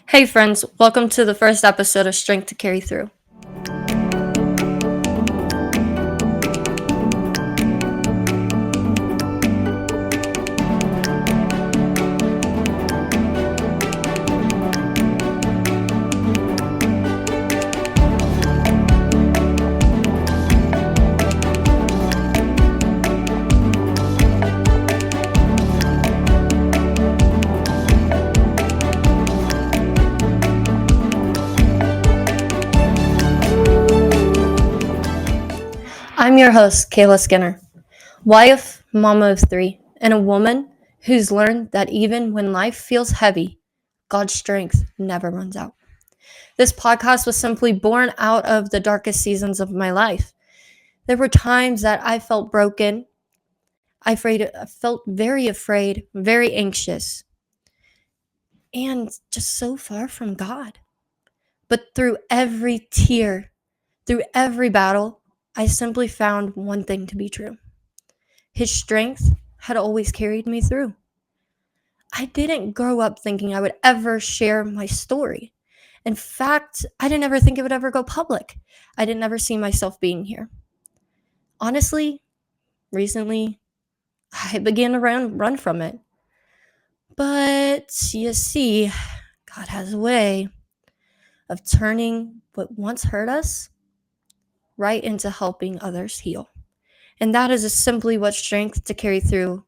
Hey friends, welcome to the first episode of Strength to Carry Through. I'm your host, Kayla Skinner, wife, mama of three, and a woman who's learned that even when life feels heavy, God's strength never runs out. This podcast was simply born out of the darkest seasons of my life. There were times that I felt broken. I felt very afraid, very anxious, and just so far from God. But through every tear, through every battle, I simply found one thing to be true. His strength had always carried me through. I didn't grow up thinking I would ever share my story. In fact, I didn't ever think it would ever go public. I didn't ever see myself being here. Honestly, recently, I began to run from it. But you see, God has a way of turning what once hurt us right into helping others heal. And that is simply what Strength to Carry Through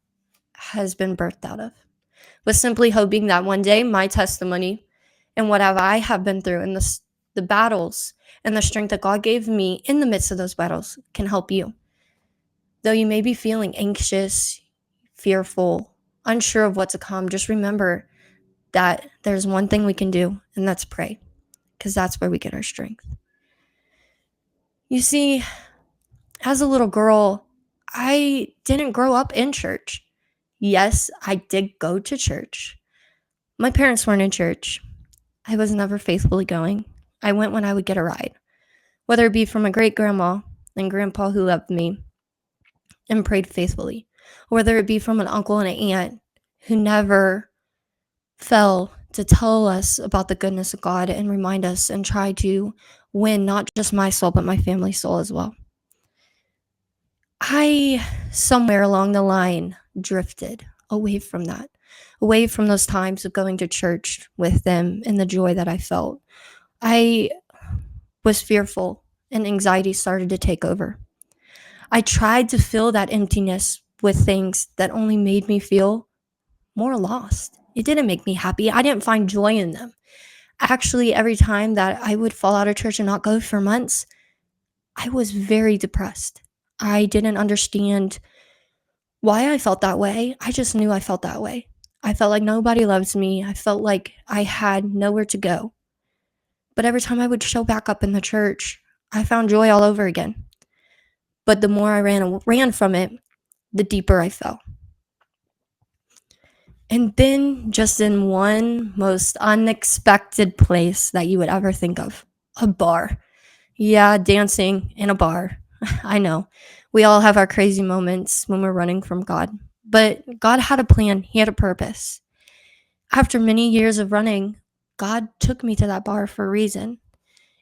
has been birthed out of. Was simply hoping that one day my testimony and what I have been through and the battles and the strength that God gave me in the midst of those battles can help you. Though you may be feeling anxious, fearful, unsure of what to come, just remember that there's one thing we can do, and that's pray, because that's where we get our strength. You see, as a little girl, I didn't grow up in church. Yes, I did go to church. My parents weren't in church. I was never faithfully going. I went when I would get a ride, whether it be from a great grandma and grandpa who loved me and prayed faithfully, or whether it be from an uncle and an aunt who never fell to tell us about the goodness of God and remind us and try to win not just my soul, but my family's soul as well. I, somewhere along the line, drifted away from that, away from those times of going to church with them and the joy that I felt. I was fearful and anxiety started to take over. I tried to fill that emptiness with things that only made me feel more lost. It didn't make me happy. I didn't find joy in them. Actually, every time that I would fall out of church and not go for months, I was very depressed. I didn't understand why I felt that way. I just knew I felt that way. I felt like nobody loves me. I felt like I had nowhere to go. But every time I would show back up in the church, I found joy all over again. But the more I ran from it, the deeper I fell. And then, just in one most unexpected place that you would ever think of, a bar. Yeah, dancing in a bar. I know. We all have our crazy moments when we're running from God. But God had a plan, He had a purpose. After many years of running, God took me to that bar for a reason.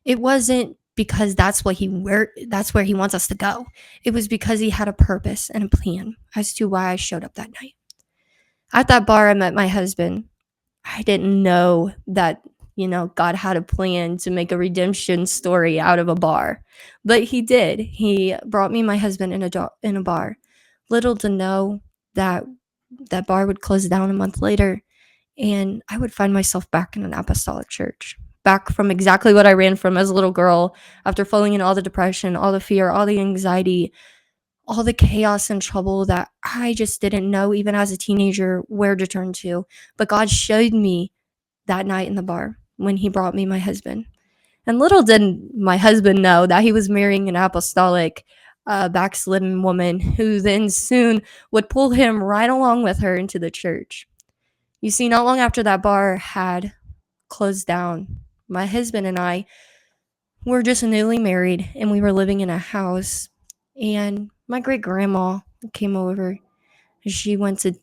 It wasn't because that's where He wants us to go. It was because He had a purpose and a plan as to why I showed up that night. At that bar, I met my husband. I didn't know that, God had a plan to make a redemption story out of a bar, but He did. He brought me my husband in a bar. Little to know that that bar would close down a month later, and I would find myself back in an apostolic church, back from exactly what I ran from as a little girl after falling in all the depression, all the fear, all the anxiety, all the chaos and trouble that I just didn't know, even as a teenager, where to turn to. But God showed me that night in the bar when He brought me my husband. And little did my husband know that he was marrying an apostolic, backslidden woman who then soon would pull him right along with her into the church. You see, not long after that bar had closed down, my husband and I were just newly married and we were living in a house. And my great grandma came over. She went to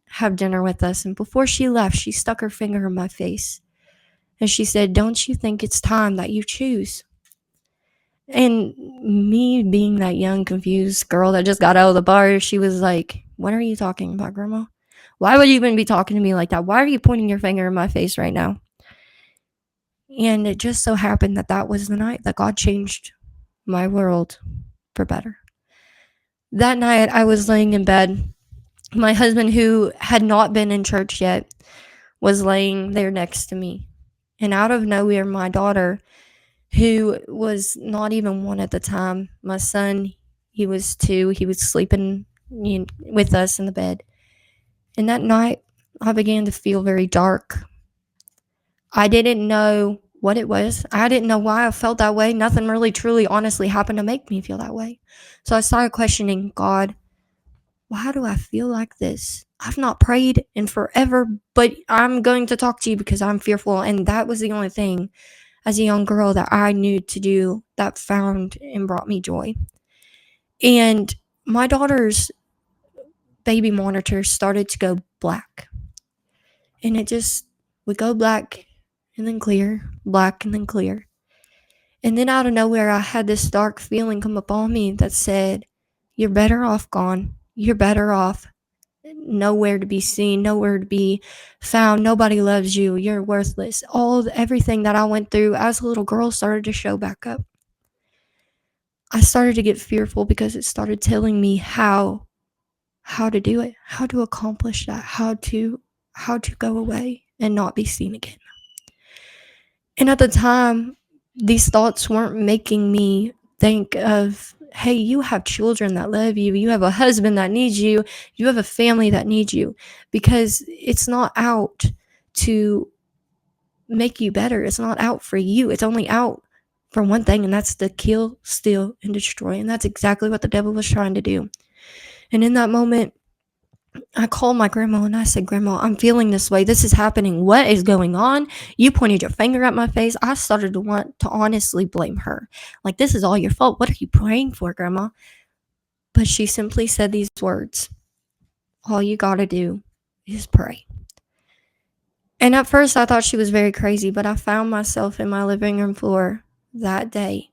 have dinner with us. And before she left, she stuck her finger in my face And she said, "Don't you think it's time that you choose?" And me being that young, confused girl that just got out of the bar, she was like, "What are you talking about, Grandma? Why would you even be talking to me like that? Why are you pointing your finger in my face right now?" And it just so happened that that was the night that God changed my world for better. That night, I was laying in bed. My husband, who had not been in church yet, was laying there next to me. And out of nowhere, my daughter, who was not even one at the time, my son, he was 2, he was sleeping with us in the bed. And that night, I began to feel very dark. I didn't know what it was. I didn't know why I felt that way. Nothing really, truly, honestly happened to make me feel that way. So I started questioning, God, why do I feel like this? I've not prayed in forever, but I'm going to talk to you because I'm fearful. And that was the only thing as a young girl that I knew to do that found and brought me joy. And my daughter's baby monitor started to go black. And it just would go black and then clear, black and then clear. And then out of nowhere, I had this dark feeling come upon me that said, "You're better off gone. You're better off nowhere to be seen, nowhere to be found. Nobody loves you. You're worthless." Everything that I went through as a little girl started to show back up. I started to get fearful because it started telling me how to do it, how to accomplish that, how to go away and not be seen again. And at the time, these thoughts weren't making me think of, hey, you have children that love you, you have a husband that needs you, you have a family that needs you, because it's not out to make you better. It's not out for you. It's only out for one thing, and that's to kill, steal, and destroy. And that's exactly what the devil was trying to do. And in that moment, I called my grandma and I said, "Grandma, I'm feeling this way. This is happening. What is going on? You pointed your finger at my face." I started to want to honestly blame her. Like, this is all your fault. What are you praying for, Grandma? But she simply said these words: "All you got to do is pray." And at first I thought she was very crazy, but I found myself in my living room floor that day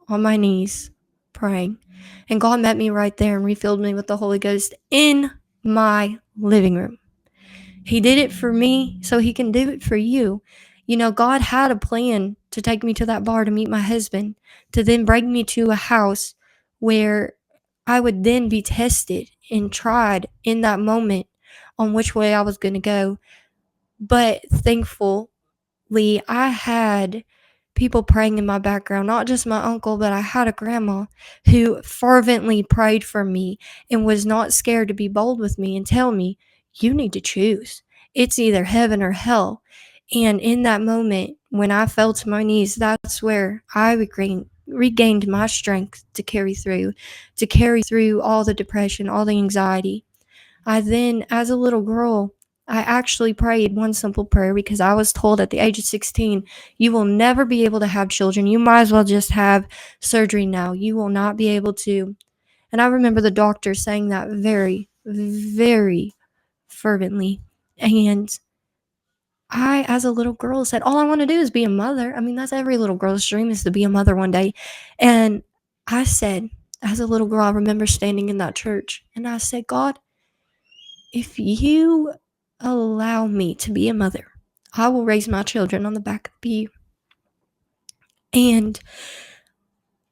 on my knees praying. And God met me right there and refilled me with the Holy Ghost in my living room. He did it for me, so he can do it for you. You know, God had a plan to take me to that bar to meet my husband, to then bring me to a house where I would then be tested and tried in that moment on which way I was going to go. But thankfully, I had people praying in my background, not just my uncle, but I had a grandma who fervently prayed for me and was not scared to be bold with me and tell me, "You need to choose. It's either heaven or hell." And in that moment, when I fell to my knees, that's where I regained my strength to carry through all the depression, all the anxiety. I then, as a little girl, I actually prayed one simple prayer because I was told at the age of 16, "You will never be able to have children. You might as well just have surgery now. You will not be able to." And I remember the doctor saying that very, very fervently. And I, as a little girl, said, "All I want to do is be a mother." I mean, that's every little girl's dream, is to be a mother one day. And I said, as a little girl, I remember standing in that church and I said, "God, if you allow me to be a mother, I will raise my children on the back of the pew." And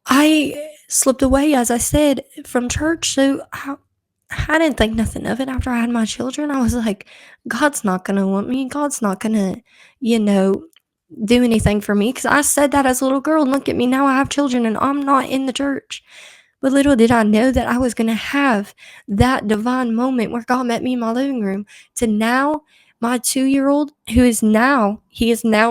I slipped away, as I said, from church. So I didn't think nothing of it after I had my children. I was like, God's not going to want me. God's not going to, do anything for me. Because I said that as a little girl. And look at me now. I have children and I'm not in the church. But little did I know that I was going to have that divine moment where God met me in my living room, to now my 2-year-old, he is now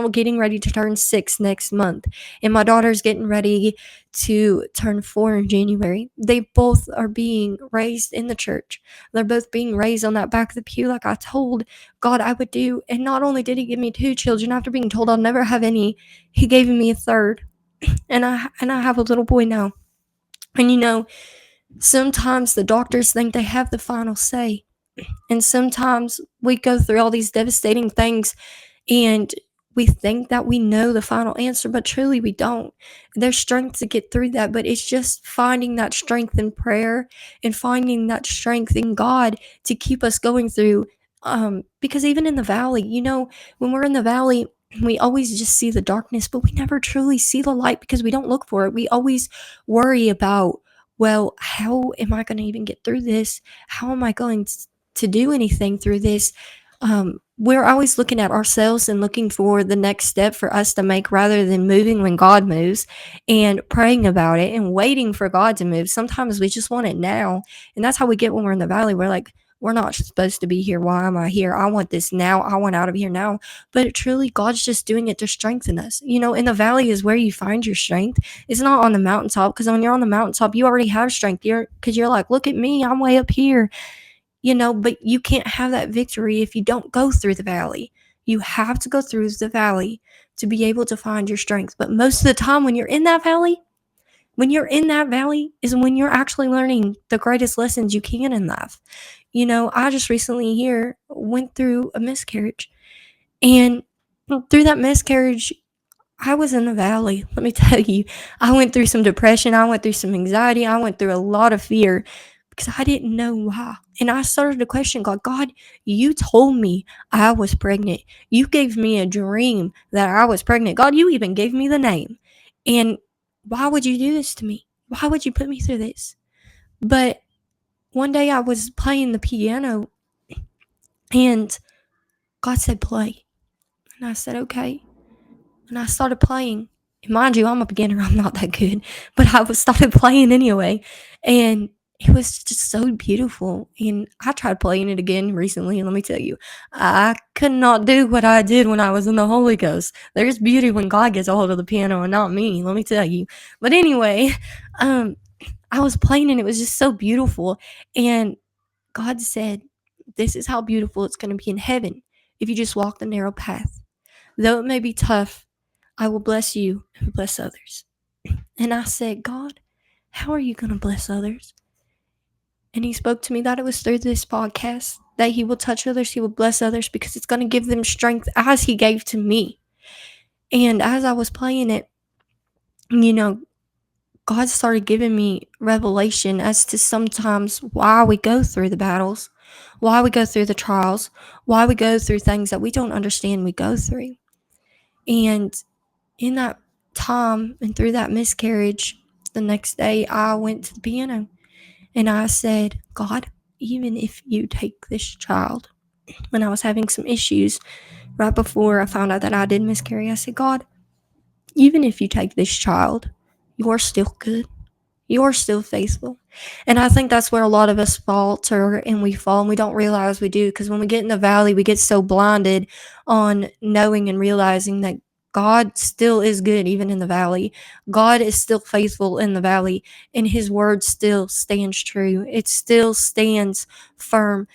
getting ready to turn 6 next month. And my daughter's getting ready to turn 4 in January. They both are being raised in the church. They're both being raised on that back of the pew like I told God I would do. And not only did he give me 2 children after being told I'll never have any, he gave me a third. And I have a little boy now. And sometimes the doctors think they have the final say. And sometimes we go through all these devastating things and we think that we know the final answer, but truly we don't. There's strength to get through that, but it's just finding that strength in prayer and finding that strength in God to keep us going through. Because even in the valley, when we're in the valley, we always just see the darkness, but we never truly see the light because we don't look for it. We always worry about, well, how am I going to even get through this? How am I going to do anything through this? We're always looking at ourselves and looking for the next step for us to make rather than moving when God moves and praying about it and waiting for God to move. Sometimes we just want it now. And that's how we get when we're in the valley. We're like, we're not supposed to be here. Why am I here? I want this now. I want out of here now. But truly, God's just doing it to strengthen us. In the valley is where you find your strength. It's not on the mountaintop, because when you're on the mountaintop, you already have strength. Because you're like, look at me. I'm way up here. But you can't have that victory if you don't go through the valley. You have to go through the valley to be able to find your strength. But most of the time when you're in that valley is when you're actually learning the greatest lessons you can in life. I just recently here went through a miscarriage. And through that miscarriage, I was in the valley. Let me tell you, I went through some depression. I went through some anxiety. I went through a lot of fear because I didn't know why. And I started to question God, you told me I was pregnant. You gave me a dream that I was pregnant. God, you even gave me the name. And why would you do this to me? Why would you put me through this? But one day I was playing the piano and God said, play. And I said, okay. And I started playing. And mind you, I'm a beginner. I'm not that good. But I started playing anyway. And it was just so beautiful. And I tried playing it again recently. And let me tell you, I could not do what I did when I was in the Holy Ghost. There's beauty when God gets a hold of the piano and not me. Let me tell you. But anyway, I was playing and it was just so beautiful. And God said, this is how beautiful it's going to be in heaven if you just walk the narrow path. Though it may be tough, I will bless you and bless others. And I said, God, how are you going to bless others? And he spoke to me that it was through this podcast that he will touch others, he will bless others, because it's going to give them strength as he gave to me. And as I was playing it, God started giving me revelation as to sometimes why we go through the battles, why we go through the trials, why we go through things that we don't understand we go through. And in that time and through that miscarriage, the next day I went to the piano and I said, God, even if you take this child, when I was having some issues right before I found out that I did miscarry, I said, God, even if you take this child, you're still good. You're still faithful. And I think that's where a lot of us falter and we fall and we don't realize we do, because when we get in the valley, we get so blinded on knowing and realizing that God still is good even in the valley. God is still faithful in the valley, and his word still stands true. It still stands firm.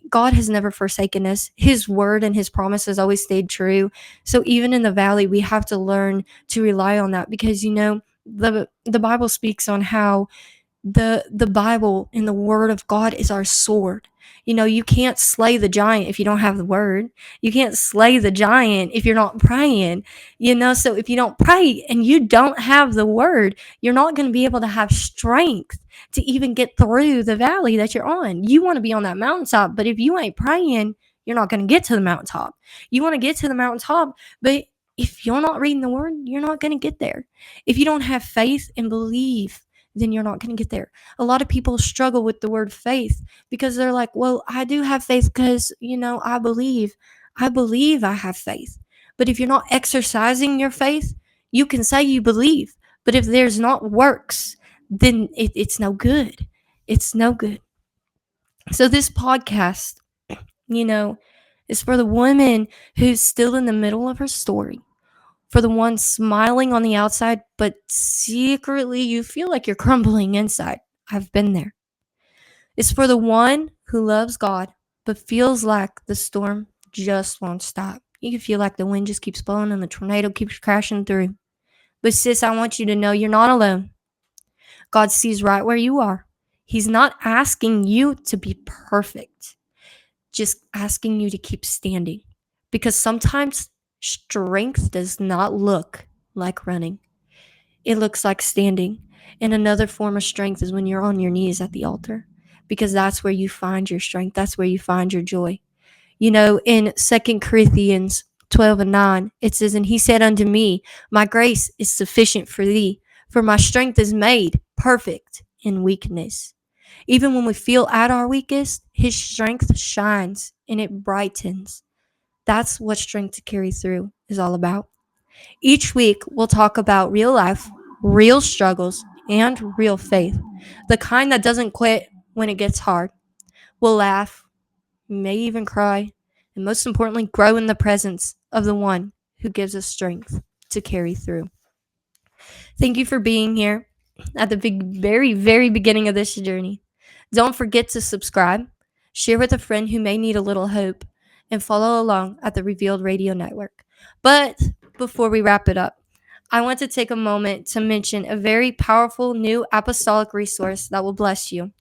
God has never forsaken us. His word and his promises always stayed true. So even in the valley, we have to learn to rely on that, because the Bible speaks on how the Bible and the word of God is our sword. You can't slay the giant if you don't have the word. You can't slay the giant if you're not praying. So if you don't pray and you don't have the word, you're not going to be able to have strength to even get through the valley that you're on. You want to be on that mountaintop, but if you ain't praying, you're not going to get to the mountaintop. You want to get to the mountaintop, but if you're not reading the word, you're not going to get there. If you don't have faith and believe, then you're not going to get there. A lot of people struggle with the word faith because they're like, well, I do have faith because, I believe. I believe I have faith. But if you're not exercising your faith, you can say you believe. But if there's not works, then it's no good. It's no good. So this podcast, is for the woman who's still in the middle of her story, for the one smiling on the outside, but secretly you feel like you're crumbling inside. I've been there. It's for the one who loves God, but feels like the storm just won't stop. You can feel like the wind just keeps blowing and the tornado keeps crashing through. But sis, I want you to know you're not alone. God sees right where you are. He's not asking you to be perfect, just asking you to keep standing. Because sometimes Strength does not look like running. It looks like standing. And another form of strength is when you're on your knees at the altar, because that's where you find your strength. That's where you find your joy. In 2 Corinthians 12:9, it says, "And he said unto me, my grace is sufficient for thee, for my strength is made perfect in weakness." Even when we feel at our weakest, his strength shines and it brightens. That's what strength to carry through is all about. Each week, we'll talk about real life, real struggles, and real faith, the kind that doesn't quit when it gets hard. We'll laugh, may even cry, and most importantly, grow in the presence of the one who gives us strength to carry through. Thank you for being here at the very, very beginning of this journey. Don't forget to subscribe, share with a friend who may need a little hope, and follow along at the Revealed Radio Network. But before we wrap it up, I want to take a moment to mention a very powerful new apostolic resource that will bless you.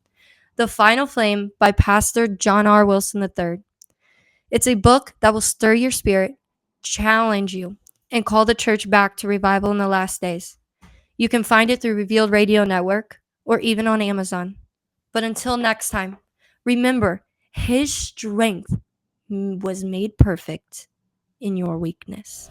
The Final Flame by Pastor John R. Wilson III. It's a book that will stir your spirit, challenge you, and call the church back to revival in the last days. You can find it through Revealed Radio Network or even on Amazon. But until next time, remember, his strength was made perfect in your weakness.